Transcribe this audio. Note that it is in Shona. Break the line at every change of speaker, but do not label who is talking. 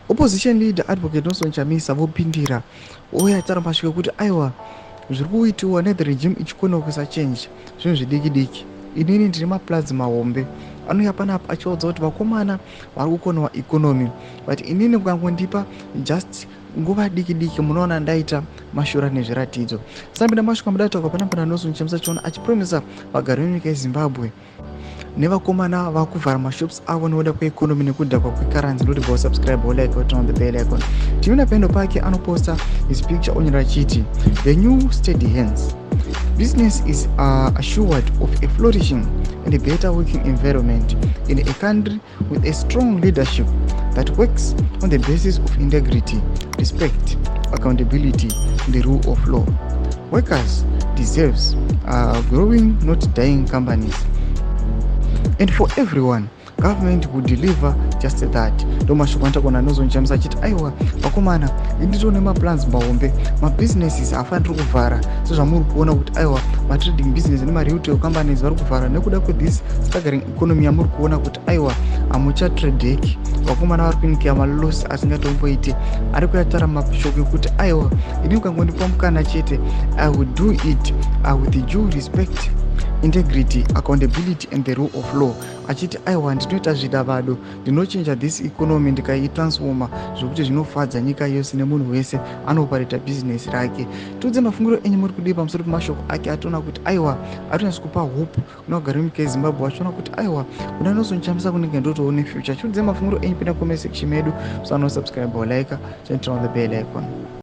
Opposition leader advocate Nelson Chamisa vopindira uye atarambasvika kuti aiwa zviri kuitiwa ne the regime ichikona kuisa change zvinhu zvidiki diki. Inini ndine maplans mahombe anouya panapa achiudza kuti vakomana vari kukonawa economy, but inini mukangondipa just nguva diki diki munoona ndaita mashura nezviratidzo. Sambida masvika mudatauka panapa naNelson Chamisa chiona achipromisa vagari venyika yeZimbabwe nevakomana vakuvhara mashops avo nekuda kweeconomy nekudhakwa kwekaranzi. Noti go subscribe, go like, turn on the bell icon. Tiona pendo pake anoposta his picture onyora chiti the new steady hands. Business is assured of a flourishing and a better working environment in a country with a strong leadership that works on the basis of integrity, respect, accountability, and the rule of law. Workers deserve growing, not dying companies. And for everyone, government would deliver just that. Ndomashoko ndakona Nelson Chamisa achiti aiwa vakomana inditone maplans mahombe, mabusinesses hafaniri kuvhara sezvamuri kuona kuti aiwa matrading business nemaretail companies vari kuvhara nekuda kwethis staggering economy yamuri kuona kuti aiwa hamuchatradeki. Vakomana vari kunyika malosi asingatomboiti ari kuyatara mashoko ekuti aiwa ini ukangondipa mukana chete I will do it with due respect, integrity, accountability and the rule of law. Achiti aiwa ndinoita zvidavado, ndinochinja this economy ndikaitransforma zvokuti zvinofadza nyika yose nemunhu wese anoparita business rake. Tudze mafungiro enyu muri kudii pamusoro pemashoko ake ationa kuti aiwa atonasa kupa hope kuna vagari venyika yeZimbabwe achiona kuti aiwa kuna Nelson Chamisa kunenge ndotoone future. Tudze mafungiro enyu pinda comment section medu, so subscribe or like, turn on the bell icon.